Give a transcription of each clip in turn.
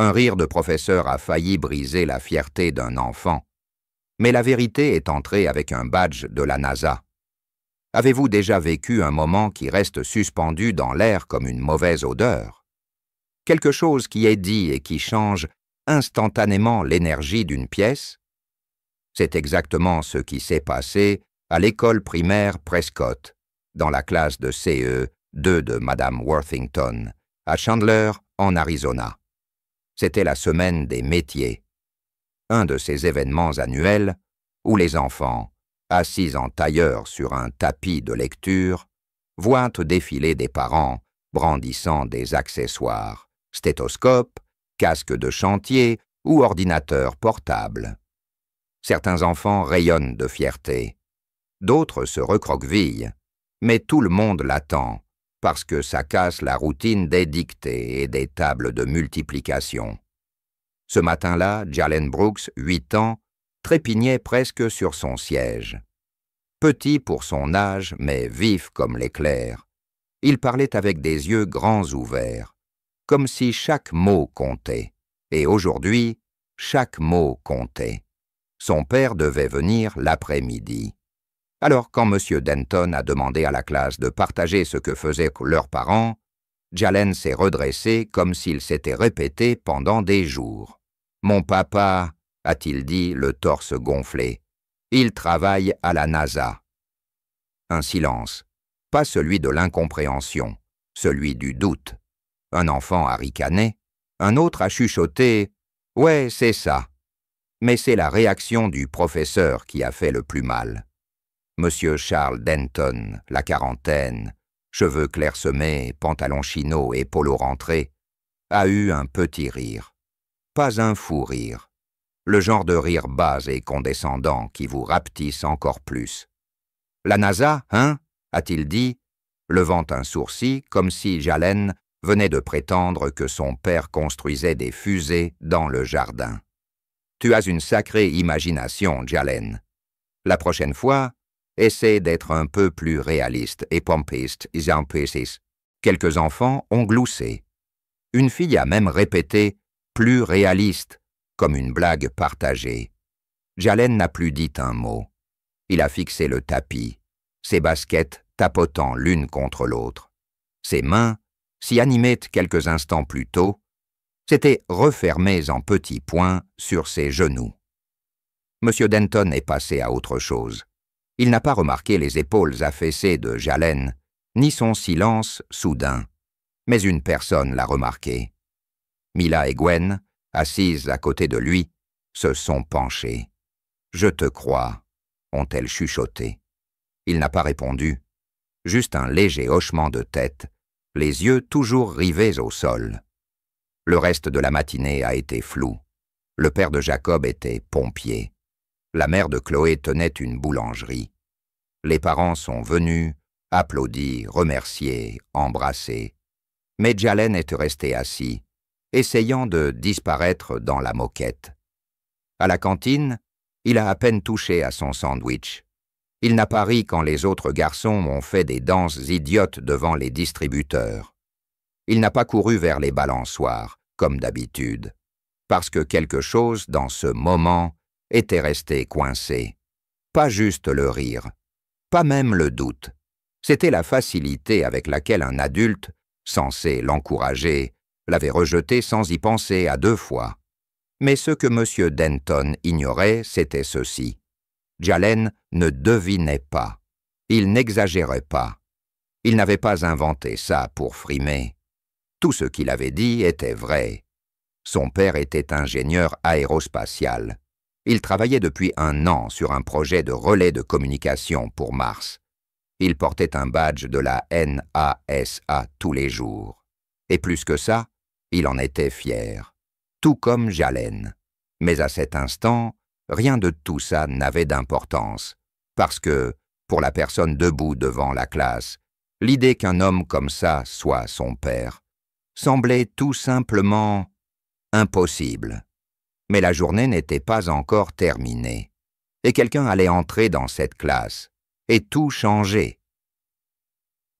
Un rire de professeur a failli briser la fierté d'un enfant. Mais la vérité est entrée avec un badge de la NASA. Avez-vous déjà vécu un moment qui reste suspendu dans l'air comme une mauvaise odeur? Quelque chose qui est dit et qui change instantanément l'énergie d'une pièce? C'est exactement ce qui s'est passé à l'école primaire Prescott, dans la classe de CE2 de Madame Worthington, à Chandler, en Arizona. C'était la semaine des métiers, un de ces événements annuels où les enfants, assis en tailleur sur un tapis de lecture, voient défiler des parents brandissant des accessoires, stéthoscopes, casques de chantier ou ordinateurs portables. Certains enfants rayonnent de fierté, d'autres se recroquevillent, mais tout le monde l'attend, parce que ça casse la routine des dictées et des tables de multiplication. Ce matin-là, Jalen Brooks, 8 ans, trépignait presque sur son siège. Petit pour son âge, mais vif comme l'éclair, il parlait avec des yeux grands ouverts, comme si chaque mot comptait. Et aujourd'hui, chaque mot comptait. Son père devait venir l'après-midi. Alors, quand M. Denton a demandé à la classe de partager ce que faisaient leurs parents, Jalen s'est redressé comme s'il s'était répété pendant des jours. « Mon papa, a-t-il dit, le torse gonflé, il travaille à la NASA. » Un silence, pas celui de l'incompréhension, celui du doute. Un enfant a ricané, un autre a chuchoté « Ouais, c'est ça ». Mais c'est la réaction du professeur qui a fait le plus mal. Monsieur Charles Denton, la quarantaine, cheveux clairsemés, pantalon chino et polo rentré, a eu un petit rire. Pas un fou rire. Le genre de rire bas et condescendant qui vous rapetisse encore plus. « La NASA, hein ?» a-t-il dit, levant un sourcil comme si Jalen venait de prétendre que son père construisait des fusées dans le jardin. « Tu as une sacrée imagination, Jalen. La prochaine fois, essaie d'être un peu plus réaliste et pompiste, isempécis. » Quelques enfants ont gloussé. Une fille a même répété « plus réaliste » comme une blague partagée. Jalen n'a plus dit un mot. Il a fixé le tapis, ses baskets tapotant l'une contre l'autre. Ses mains, si animées quelques instants plus tôt, s'étaient refermées en petits points sur ses genoux. M. Denton est passé à autre chose. Il n'a pas remarqué les épaules affaissées de Jalen, ni son silence soudain, mais une personne l'a remarqué. Mila et Gwen, assises à côté de lui, se sont penchées. « Je te crois », ont-elles chuchoté. Il n'a pas répondu, juste un léger hochement de tête, les yeux toujours rivés au sol. Le reste de la matinée a été flou. Le père de Jacob était pompier. La mère de Chloé tenait une boulangerie. Les parents sont venus, applaudis, remerciés, embrassés. Mais Jalen est resté assis, essayant de disparaître dans la moquette. À la cantine, il a à peine touché à son sandwich. Il n'a pas ri quand les autres garçons ont fait des danses idiotes devant les distributeurs. Il n'a pas couru vers les balançoires, comme d'habitude, parce que quelque chose, dans ce moment, était resté coincé. Pas juste le rire, pas même le doute. C'était la facilité avec laquelle un adulte, censé l'encourager, l'avait rejeté sans y penser à 2 fois. Mais ce que M. Denton ignorait, c'était ceci. Jalen ne devinait pas. Il n'exagérait pas. Il n'avait pas inventé ça pour frimer. Tout ce qu'il avait dit était vrai. Son père était ingénieur aérospatial. Il travaillait depuis 1 an sur un projet de relais de communication pour Mars. Il portait un badge de la NASA tous les jours. Et plus que ça, il en était fier. Tout comme Jalen. Mais à cet instant, rien de tout ça n'avait d'importance. Parce que, pour la personne debout devant la classe, l'idée qu'un homme comme ça soit son père semblait tout simplement impossible. Mais la journée n'était pas encore terminée. Et quelqu'un allait entrer dans cette classe, et tout changer.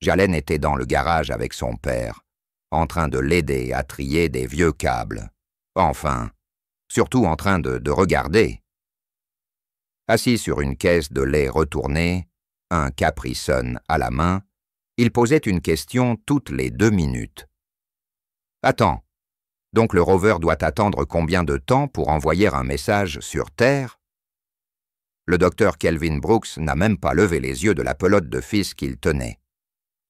Jalen était dans le garage avec son père, en train de l'aider à trier des vieux câbles. Enfin, surtout en train de regarder. Assis sur une caisse de lait retournée, un Capri Sun à la main, il posait une question toutes les 2 minutes. « Attends, donc le rover doit attendre combien de temps pour envoyer un message sur Terre ?» Le docteur Kelvin Brooks n'a même pas levé les yeux de la pelote de fils qu'il tenait.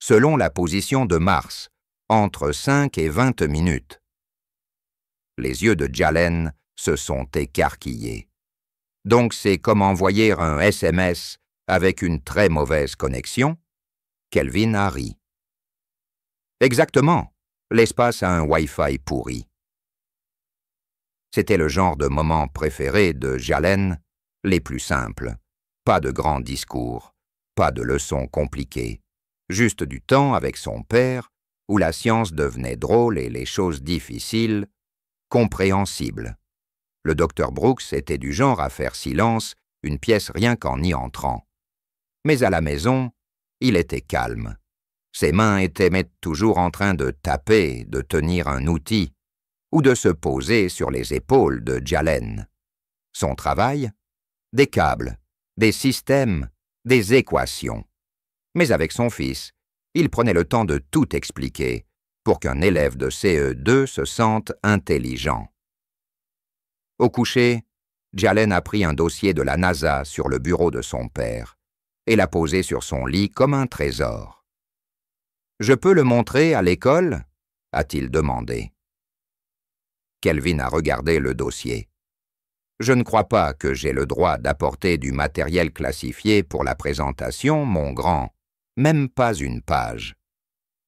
Selon la position de Mars, entre 5 et 20 minutes. Les yeux de Jalen se sont écarquillés. Donc c'est comme envoyer un SMS avec une très mauvaise connexion? Kelvin a ri. Exactement, l'espace a un Wi-Fi pourri. C'était le genre de moment préféré de Jalen, les plus simples. Pas de grands discours, pas de leçons compliquées, juste du temps avec son père, où la science devenait drôle et les choses difficiles, compréhensibles. Le docteur Brooks était du genre à faire silence une pièce rien qu'en y entrant. Mais à la maison, il était calme. Ses mains étaient toujours en train de taper, de tenir un outil, ou de se poser sur les épaules de Jalen. Son travail? Des câbles, des systèmes, des équations. Mais avec son fils, il prenait le temps de tout expliquer pour qu'un élève de CE2 se sente intelligent. Au coucher, Jalen a pris un dossier de la NASA sur le bureau de son père et l'a posé sur son lit comme un trésor. « Je peux le montrer à l'école » a-t-il demandé. Kelvin a regardé le dossier. « Je ne crois pas que j'ai le droit d'apporter du matériel classifié pour la présentation, mon grand. Même pas une page. »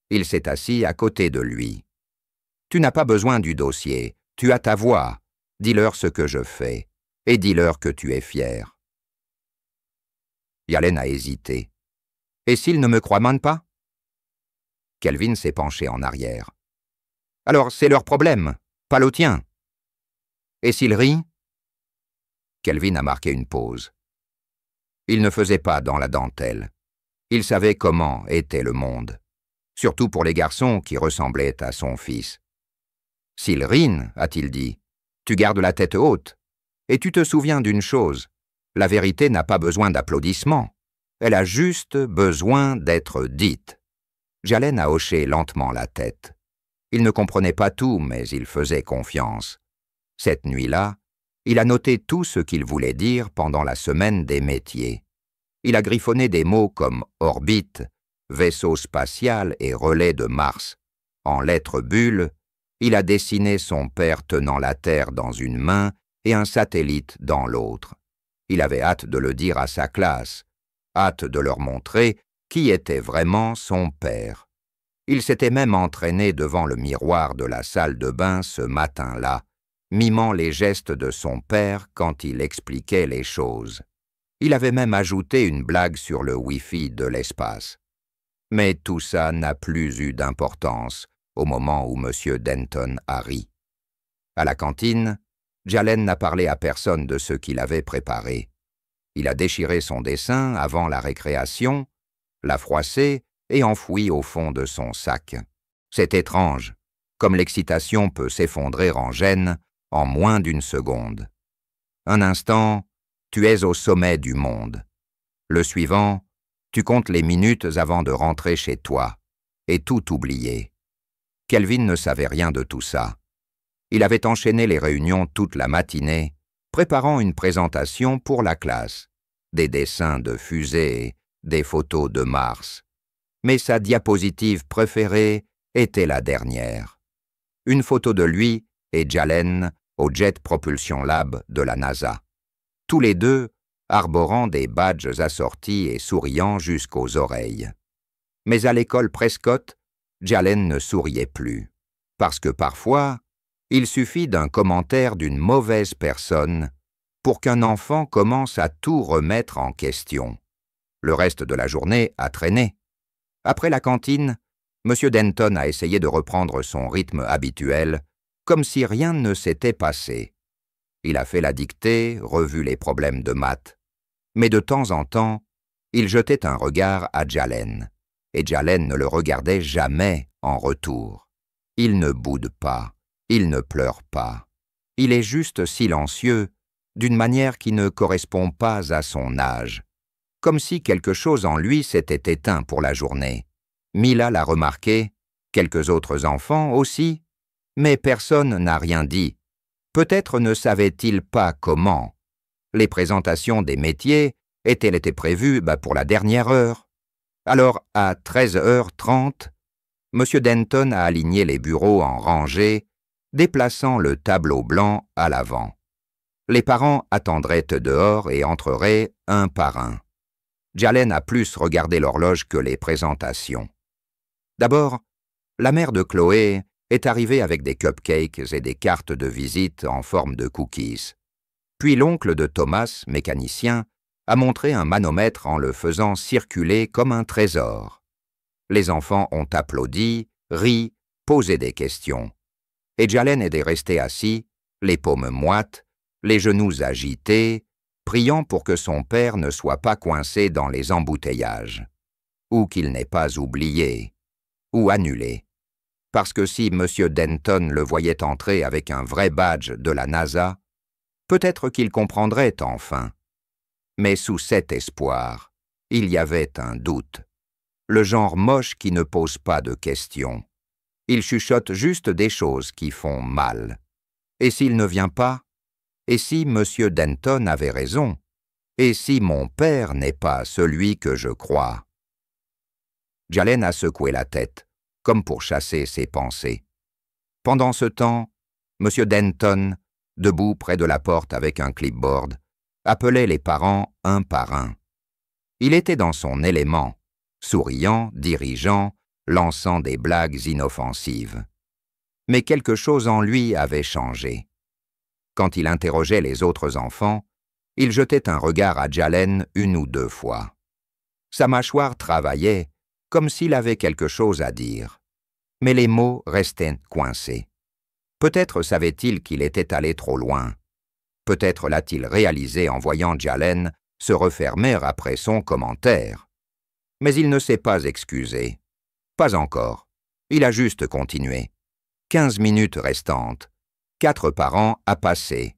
Il s'est assis à côté de lui. « Tu n'as pas besoin du dossier, tu as ta voix. Dis-leur ce que je fais, et dis-leur que tu es fier. » Jalen a hésité. « Et s'ils ne me croient même pas ?» Kelvin s'est penché en arrière. « Alors c'est leur problème, pas le tien. » « Et s'ils rient ?» Kelvin a marqué une pause. Il ne faisait pas dans la dentelle. Il savait comment était le monde, surtout pour les garçons qui ressemblaient à son fils. « S'ils rient, a-t-il dit, tu gardes la tête haute, et tu te souviens d'une chose, la vérité n'a pas besoin d'applaudissements, elle a juste besoin d'être dite. » Jalen a hoché lentement la tête. Il ne comprenait pas tout, mais il faisait confiance. Cette nuit-là, il a noté tout ce qu'il voulait dire pendant la semaine des métiers. Il a griffonné des mots comme orbite, vaisseau spatial et relais de Mars. En lettres bulles, il a dessiné son père tenant la Terre dans une main et un satellite dans l'autre. Il avait hâte de le dire à sa classe, hâte de leur montrer qui était vraiment son père. Il s'était même entraîné devant le miroir de la salle de bain ce matin-là, mimant les gestes de son père quand il expliquait les choses. Il avait même ajouté une blague sur le Wi-Fi de l'espace. Mais tout ça n'a plus eu d'importance au moment où M. Denton a ri. À la cantine, Jalen n'a parlé à personne de ce qu'il avait préparé. Il a déchiré son dessin avant la récréation, l'a froissé et enfoui au fond de son sac. C'est étrange, comme l'excitation peut s'effondrer en gêne en moins d'une seconde. Un instant, tu es au sommet du monde. Le suivant, tu comptes les minutes avant de rentrer chez toi, et tout oublier. Kelvin ne savait rien de tout ça. Il avait enchaîné les réunions toute la matinée, préparant une présentation pour la classe, des dessins de fusées, des photos de Mars. Mais sa diapositive préférée était la dernière. Une photo de lui et Jalen au Jet Propulsion Lab de la NASA. Tous les deux arborant des badges assortis et souriant jusqu'aux oreilles. Mais à l'école Prescott, Jalen ne souriait plus, parce que parfois, il suffit d'un commentaire d'une mauvaise personne pour qu'un enfant commence à tout remettre en question. Le reste de la journée a traîné. Après la cantine, M. Denton a essayé de reprendre son rythme habituel, comme si rien ne s'était passé. Il a fait la dictée, revu les problèmes de maths. Mais de temps en temps, il jetait un regard à Jalen, et Jalen ne le regardait jamais en retour. Il ne boude pas, il ne pleure pas, Il est juste silencieux, d'une manière qui ne correspond pas à son âge, comme si quelque chose en lui s'était éteint pour la journée. Mila l'a remarqué, quelques autres enfants aussi, mais personne n'a rien dit. Peut-être ne savait-il pas comment. Les présentations des métiers étaient prévues pour la dernière heure. Alors, à 13h30, M. Denton a aligné les bureaux en rangées, déplaçant le tableau blanc à l'avant. Les parents attendraient dehors et entreraient un par un. Jalen a plus regardé l'horloge que les présentations. D'abord, la mère de Chloé est arrivée avec des cupcakes et des cartes de visite en forme de cookies. Puis l'oncle de Thomas, mécanicien, a montré un manomètre en le faisant circuler comme un trésor. Les enfants ont applaudi, ri, posé des questions. Et Jalen est resté assis, les paumes moites, les genoux agités, priant pour que son père ne soit pas coincé dans les embouteillages, ou qu'il n'ait pas oublié, ou annulé. Parce que si M. Denton le voyait entrer avec un vrai badge de la NASA, peut-être qu'il comprendrait enfin. Mais sous cet espoir, il y avait un doute. Le genre moche qui ne pose pas de questions. Il chuchote juste des choses qui font mal. Et s'il ne vient pas? Et si M. Denton avait raison? Et si mon père n'est pas celui que je crois? Jalen a secoué la tête, comme pour chasser ses pensées. Pendant ce temps, M. Denton, debout près de la porte avec un clipboard, appelait les parents un par un. Il était dans son élément, souriant, dirigeant, lançant des blagues inoffensives. Mais quelque chose en lui avait changé. Quand il interrogeait les autres enfants, il jetait un regard à Jalen une ou deux fois. Sa mâchoire travaillait, comme s'il avait quelque chose à dire. Mais les mots restaient coincés. Peut-être savait-il qu'il était allé trop loin. Peut-être l'a-t-il réalisé en voyant Jalen se refermer après son commentaire. Mais il ne s'est pas excusé. Pas encore. Il a juste continué. 15 minutes restantes. 4 parents à passer.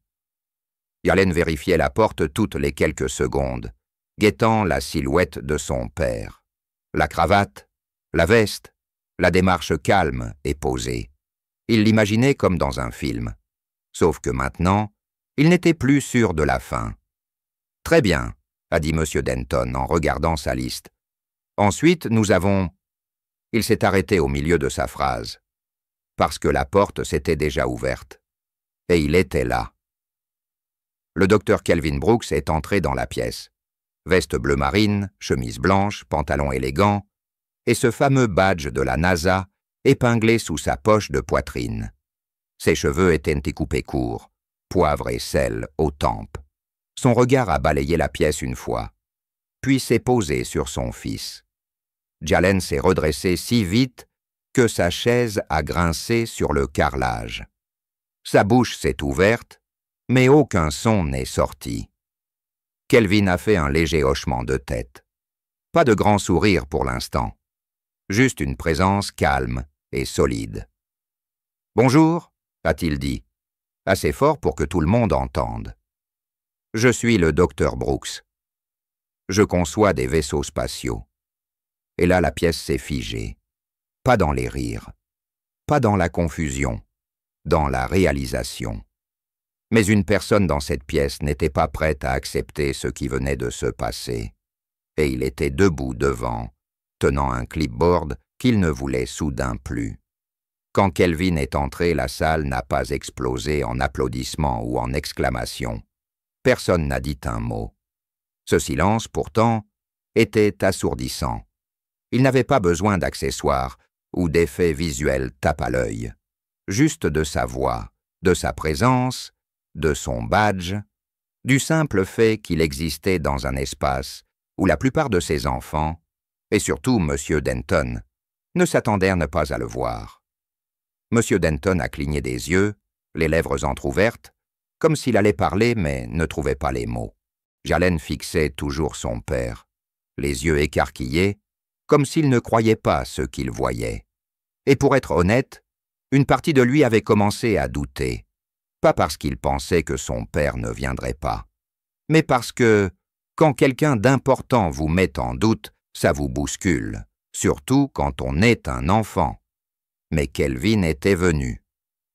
Jalen vérifiait la porte toutes les quelques secondes, guettant la silhouette de son père. La cravate, la veste, la démarche calme et posée. Il l'imaginait comme dans un film. Sauf que maintenant, il n'était plus sûr de la fin. « Très bien », a dit M. Denton en regardant sa liste. « Ensuite, nous avons… » Il s'est arrêté au milieu de sa phrase, parce que la porte s'était déjà ouverte. Et il était là. Le docteur Kelvin Brooks est entré dans la pièce. Veste bleu marine, chemise blanche, pantalon élégant, et ce fameux badge de la NASA épinglé sous sa poche de poitrine. Ses cheveux étaient découpés courts, poivre et sel aux tempes. Son regard a balayé la pièce une fois, puis s'est posé sur son fils. Jalen s'est redressé si vite que sa chaise a grincé sur le carrelage. Sa bouche s'est ouverte, mais aucun son n'est sorti. Kelvin a fait un léger hochement de tête. Pas de grand sourire pour l'instant. Juste une présence calme et solide. « Bonjour », a-t-il dit, assez fort pour que tout le monde entende. « Je suis le docteur Brooks. Je conçois des vaisseaux spatiaux. » Et là, la pièce s'est figée. Pas dans les rires, pas dans la confusion, dans la réalisation. Mais une personne dans cette pièce n'était pas prête à accepter ce qui venait de se passer. Et il était debout devant, tenant un clipboard qu'il ne voulait soudain plus. Quand Kelvin est entré, la salle n'a pas explosé en applaudissements ou en exclamations. Personne n'a dit un mot. Ce silence, pourtant, était assourdissant. Il n'avait pas besoin d'accessoires ou d'effets visuels tape à l'œil. Juste de sa voix, de sa présence, de son badge, du simple fait qu'il existait dans un espace où la plupart de ses enfants, et surtout M. Denton, ne s'attendèrent pas à le voir. M. Denton a cligné des yeux, les lèvres entr'ouvertes, comme s'il allait parler mais ne trouvait pas les mots. Jalen fixait toujours son père, les yeux écarquillés, comme s'il ne croyait pas ce qu'il voyait. Et pour être honnête, une partie de lui avait commencé à douter. Pas parce qu'il pensait que son père ne viendrait pas, mais parce que, quand quelqu'un d'important vous met en doute, ça vous bouscule, surtout quand on est un enfant. Mais Kelvin était venu,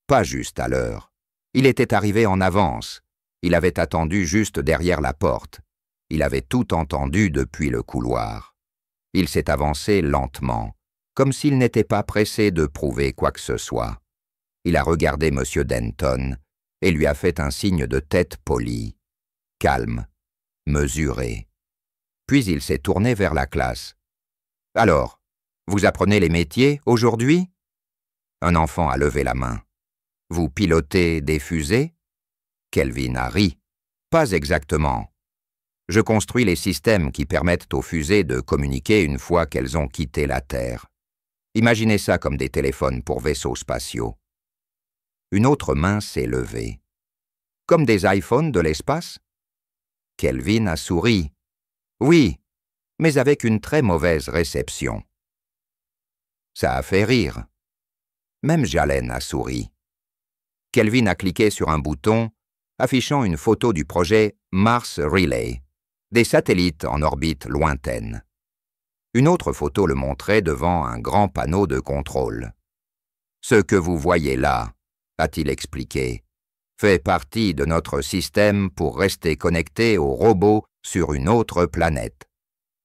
pas juste à l'heure. Il était arrivé en avance. Il avait attendu juste derrière la porte. Il avait tout entendu depuis le couloir. Il s'est avancé lentement, comme s'il n'était pas pressé de prouver quoi que ce soit. Il a regardé M. Denton et lui a fait un signe de tête poli, calme, mesuré. Puis il s'est tourné vers la classe. « Alors, vous apprenez les métiers aujourd'hui ?» Un enfant a levé la main. « Vous pilotez des fusées ?» Kelvin a ri. « Pas exactement. Je construis les systèmes qui permettent aux fusées de communiquer une fois qu'elles ont quitté la Terre. Imaginez ça comme des téléphones pour vaisseaux spatiaux. » Une autre main s'est levée. « Comme des iPhones de l'espace ?» Kelvin a souri. « Oui, mais avec une très mauvaise réception. » Ça a fait rire. Même Jalen a souri. Kelvin a cliqué sur un bouton affichant une photo du projet Mars Relay, des satellites en orbite lointaine. Une autre photo le montrait devant un grand panneau de contrôle. « Ce que vous voyez là, » a-t-il expliqué, « fait partie de notre système pour rester connecté aux robots sur une autre planète.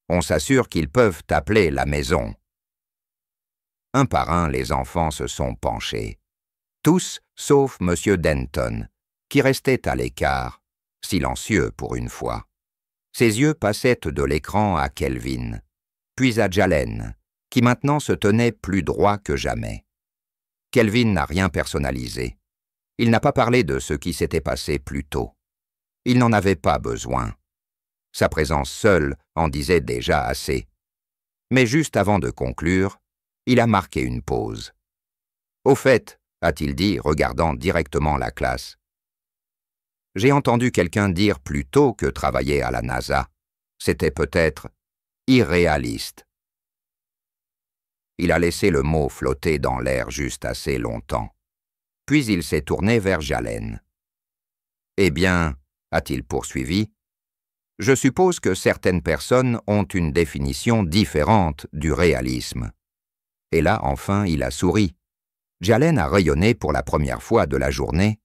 On s'assure qu'ils peuvent appeler la maison. » Un par un, les enfants se sont penchés. Tous, sauf M. Denton, qui restait à l'écart, silencieux pour une fois. Ses yeux passaient de l'écran à Kelvin, puis à Jalen, qui maintenant se tenait plus droit que jamais. Kelvin n'a rien personnalisé. Il n'a pas parlé de ce qui s'était passé plus tôt. Il n'en avait pas besoin. Sa présence seule en disait déjà assez. Mais juste avant de conclure, il a marqué une pause. « Au fait, » a-t-il dit, regardant directement la classe, « j'ai entendu quelqu'un dire plus tôt que travailler à la NASA. C'était peut-être irréaliste. » Il a laissé le mot flotter dans l'air juste assez longtemps. Puis il s'est tourné vers Jalen. « Eh bien, » a-t-il poursuivi, « je suppose que certaines personnes ont une définition différente du réalisme. » Et là, enfin, il a souri. Jalen a rayonné pour la première fois de la journée.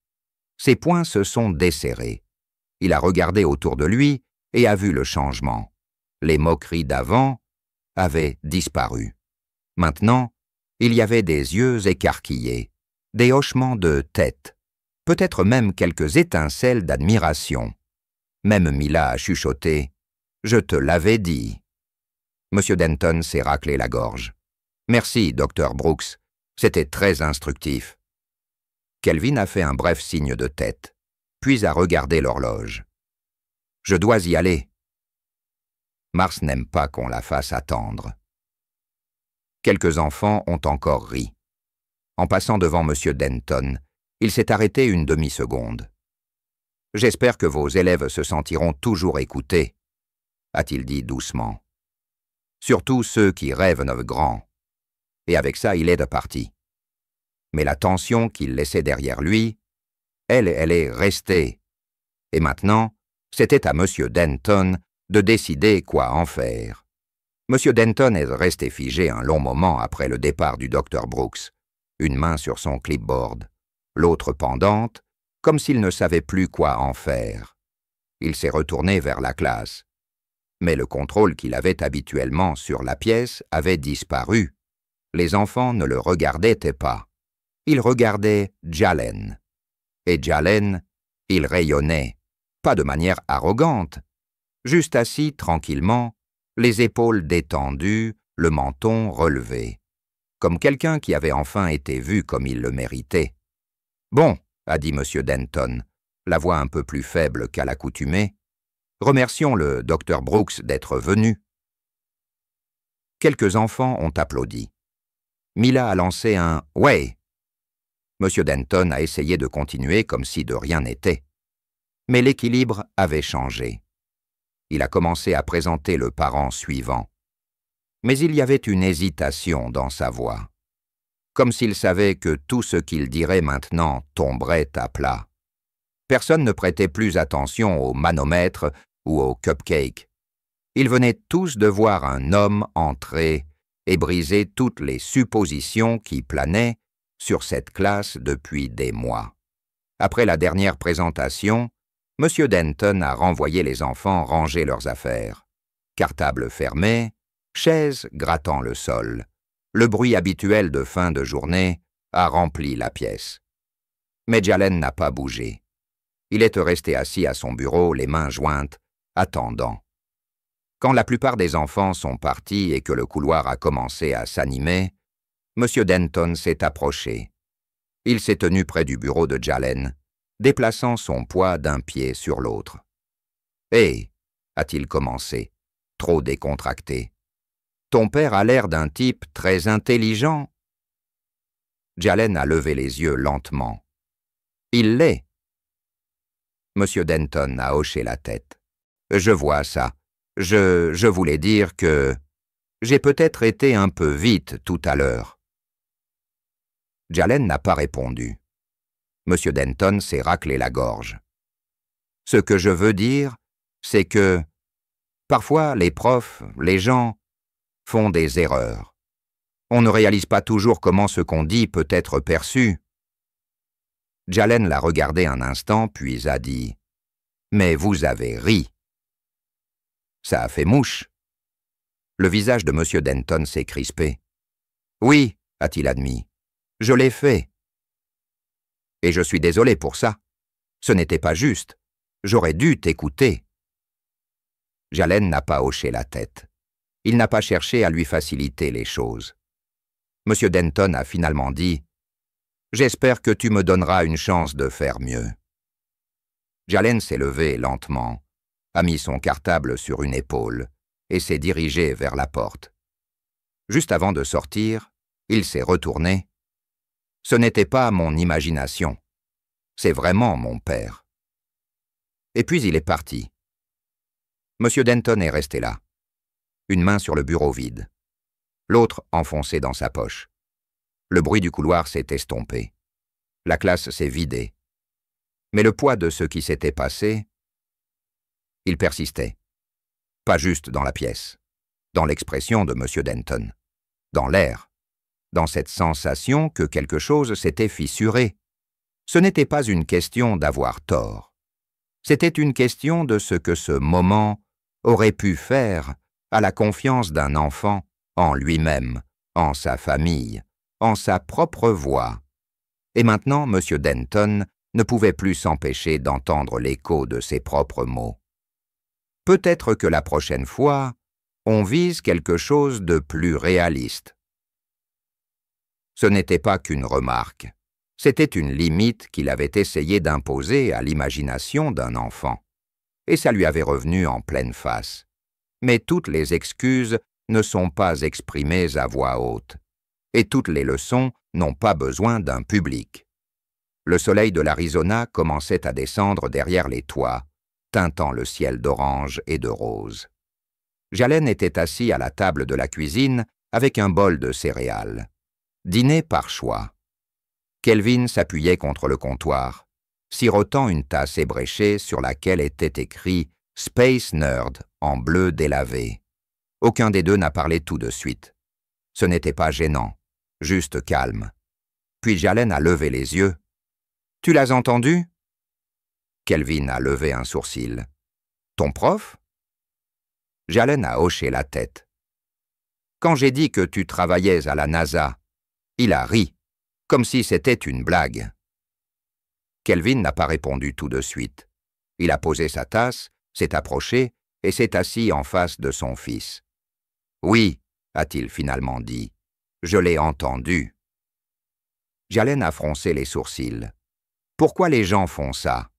Ses poings se sont desserrés. Il a regardé autour de lui et a vu le changement. Les moqueries d'avant avaient disparu. Maintenant, il y avait des yeux écarquillés, des hochements de tête, peut-être même quelques étincelles d'admiration. Même Mila a chuchoté « Je te l'avais dit ». M. Denton s'est raclé la gorge. « Merci, Dr. Brooks, c'était très instructif. » Kelvin a fait un bref signe de tête, puis a regardé l'horloge. « Je dois y aller. » Mars n'aime pas qu'on la fasse attendre. Quelques enfants ont encore ri. En passant devant M. Denton, il s'est arrêté une demi-seconde. « J'espère que vos élèves se sentiront toujours écoutés, » a-t-il dit doucement. « Surtout ceux qui rêvent grand. » Et avec ça, il est parti. Mais la tension qu'il laissait derrière lui, elle est restée. Et maintenant, c'était à M. Denton de décider quoi en faire. M. Denton est resté figé un long moment après le départ du Dr. Brooks, une main sur son clipboard, l'autre pendante, comme s'il ne savait plus quoi en faire. Il s'est retourné vers la classe. Mais le contrôle qu'il avait habituellement sur la pièce avait disparu. Les enfants ne le regardaient pas. Ils regardaient Jalen. Et Jalen, il rayonnait, pas de manière arrogante, juste assis tranquillement, les épaules détendues, le menton relevé, comme quelqu'un qui avait enfin été vu comme il le méritait. « Bon, » a dit M. Denton, la voix un peu plus faible qu'à l'accoutumée, « remercions le Dr. Brooks d'être venu. » Quelques enfants ont applaudi. Mila a lancé un « ouais ». M. Denton a essayé de continuer comme si de rien n'était. Mais l'équilibre avait changé. Il a commencé à présenter le parent suivant. Mais il y avait une hésitation dans sa voix, comme s'il savait que tout ce qu'il dirait maintenant tomberait à plat. Personne ne prêtait plus attention au manomètre ou au cupcake. Ils venaient tous de voir un homme entrer et briser toutes les suppositions qui planaient sur cette classe depuis des mois. Après la dernière présentation, M. Denton a renvoyé les enfants ranger leurs affaires. Cartable fermé, chaises grattant le sol. Le bruit habituel de fin de journée a rempli la pièce. Mais Jalen n'a pas bougé. Il est resté assis à son bureau, les mains jointes, attendant. Quand la plupart des enfants sont partis et que le couloir a commencé à s'animer, M. Denton s'est approché. Il s'est tenu près du bureau de Jalen, déplaçant son poids d'un pied sur l'autre. « Hé !» a-t-il commencé, trop décontracté. « Ton père a l'air d'un type très intelligent. » Jalen a levé les yeux lentement. « Il l'est. » M. Denton a hoché la tête. « Je vois ça. Je voulais dire que j'ai peut-être été un peu vite tout à l'heure. » Jalen n'a pas répondu. M. Denton s'est raclé la gorge. « Ce que je veux dire, c'est que parfois les profs, les gens, font des erreurs. On ne réalise pas toujours comment ce qu'on dit peut être perçu. » Jalen l'a regardé un instant, puis a dit « Mais vous avez ri. » Ça a fait mouche. Le visage de M. Denton s'est crispé. « Oui, a-t-il admis, je l'ai fait. Et je suis désolé pour ça. Ce n'était pas juste. J'aurais dû t'écouter. » Jalen n'a pas hoché la tête. Il n'a pas cherché à lui faciliter les choses. M. Denton a finalement dit « J'espère que tu me donneras une chance de faire mieux. » Jalen s'est levé lentement, a mis son cartable sur une épaule et s'est dirigé vers la porte. Juste avant de sortir, il s'est retourné. « Ce n'était pas mon imagination. C'est vraiment mon père. » Et puis il est parti. M. Denton est resté là, une main sur le bureau vide, l'autre enfoncée dans sa poche. Le bruit du couloir s'est estompé. La classe s'est vidée. Mais le poids de ce qui s'était passé, il persistait. Pas juste dans la pièce, dans l'expression de M. Denton, dans l'air, dans cette sensation que quelque chose s'était fissuré. Ce n'était pas une question d'avoir tort. C'était une question de ce que ce moment aurait pu faire à la confiance d'un enfant en lui-même, en sa famille, en sa propre voix. Et maintenant, M. Denton ne pouvait plus s'empêcher d'entendre l'écho de ses propres mots. Peut-être que la prochaine fois, on vise quelque chose de plus réaliste. Ce n'était pas qu'une remarque. C'était une limite qu'il avait essayé d'imposer à l'imagination d'un enfant. Et ça lui avait revenu en pleine face. Mais toutes les excuses ne sont pas exprimées à voix haute. Et toutes les leçons n'ont pas besoin d'un public. Le soleil de l'Arizona commençait à descendre derrière les toits, teintant le ciel d'orange et de rose. Jalen était assis à la table de la cuisine avec un bol de céréales. Dîner par choix. Kelvin s'appuyait contre le comptoir, sirotant une tasse ébréchée sur laquelle était écrit « Space Nerd » en bleu délavé. Aucun des deux n'a parlé tout de suite. Ce n'était pas gênant, juste calme. Puis Jalen a levé les yeux. « Tu l'as entendu ?» Kelvin a levé un sourcil. « Ton prof ?» Jalen a hoché la tête. « Quand j'ai dit que tu travaillais à la NASA, il a ri, comme si c'était une blague. » Kelvin n'a pas répondu tout de suite. Il a posé sa tasse, s'est approché et s'est assis en face de son fils. « Oui, » a-t-il finalement dit, « je l'ai entendu. » Jalen a froncé les sourcils. « Pourquoi les gens font ça ?»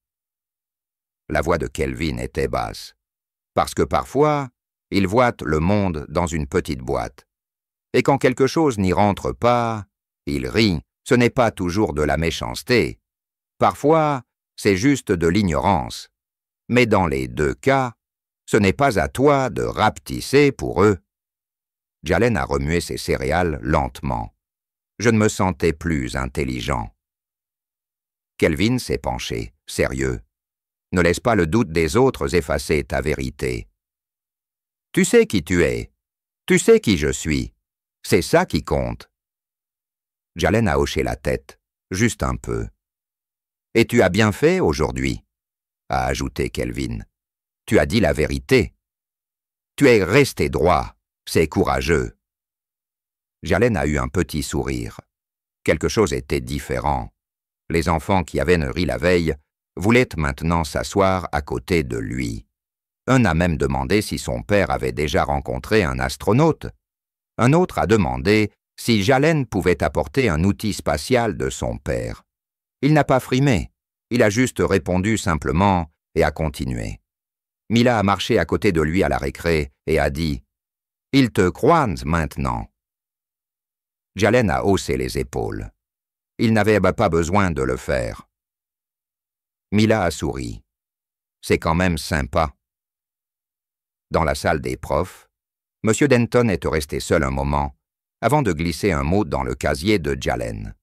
La voix de Kelvin était basse. « Parce que parfois, ils voient le monde dans une petite boîte. Et quand quelque chose n'y rentre pas, ils rient. Ce n'est pas toujours de la méchanceté. Parfois, c'est juste de l'ignorance. Mais dans les deux cas, ce n'est pas à toi de rapetisser pour eux. » Jalen a remué ses céréales lentement. Je ne me sentais plus intelligent. Kelvin s'est penché, sérieux. Ne laisse pas le doute des autres effacer ta vérité. Tu sais qui tu es. Tu sais qui je suis. C'est ça qui compte. Jalen a hoché la tête, juste un peu. Et tu as bien fait aujourd'hui, a ajouté Kelvin. Tu as dit la vérité. Tu es resté droit. C'est courageux. Jalen a eu un petit sourire. Quelque chose était différent. Les enfants qui avaient ri la veille voulaient maintenant s'asseoir à côté de lui. Un a même demandé si son père avait déjà rencontré un astronaute. Un autre a demandé si Jalen pouvait apporter un outil spatial de son père. Il n'a pas frimé. Il a juste répondu simplement et a continué. Mila a marché à côté de lui à la récré et a dit « Ils te croient maintenant ». Jalen a haussé les épaules. Il n'avait pas besoin de le faire. Mila a souri. C'est quand même sympa. Dans la salle des profs, M. Denton est resté seul un moment avant de glisser un mot dans le casier de Jalen.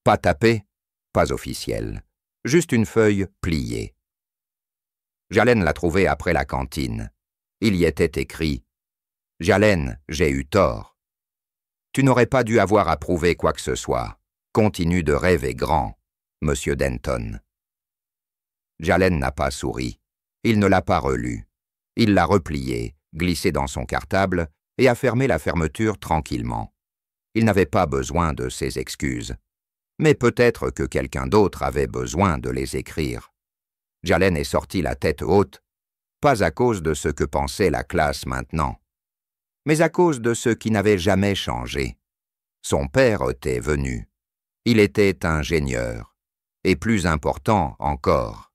Pas tapé, pas officiel, juste une feuille pliée. Jalen l'a trouvé après la cantine. Il y était écrit « Jalen, j'ai eu tort. Tu n'aurais pas dû avoir à prouver quoi que ce soit. Continue de rêver grand, Monsieur Denton. » Jalen n'a pas souri. Il ne l'a pas relu. Il l'a replié, glissé dans son cartable et a fermé la fermeture tranquillement. Il n'avait pas besoin de ses excuses. Mais peut-être que quelqu'un d'autre avait besoin de les écrire. Jalen est sorti la tête haute, pas à cause de ce que pensait la classe maintenant, mais à cause de ce qui n'avait jamais changé. Son père était venu. Il était ingénieur, et plus important encore.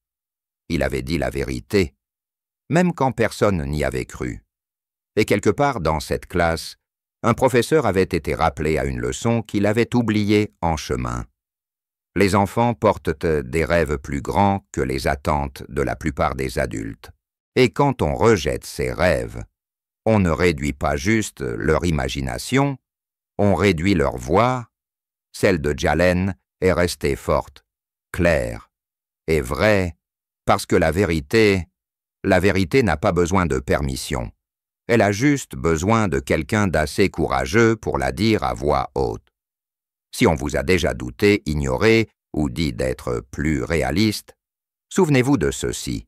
Il avait dit la vérité, même quand personne n'y avait cru. Et quelque part dans cette classe, un professeur avait été rappelé à une leçon qu'il avait oubliée en chemin. Les enfants portent des rêves plus grands que les attentes de la plupart des adultes. Et quand on rejette ces rêves, on ne réduit pas juste leur imagination, on réduit leur voix. Celle de Jalen est restée forte, claire et vraie, parce que la vérité n'a pas besoin de permission. Elle a juste besoin de quelqu'un d'assez courageux pour la dire à voix haute. Si on vous a déjà douté, ignoré ou dit d'être plus réaliste, souvenez-vous de ceci.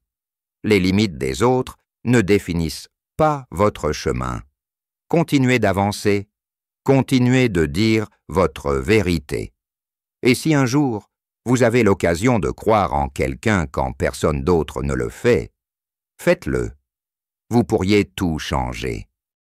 Les limites des autres ne définissent pas votre chemin. Continuez d'avancer, continuez de dire votre vérité. Et si un jour, vous avez l'occasion de croire en quelqu'un quand personne d'autre ne le fait, faites-le. Vous pourriez tout changer.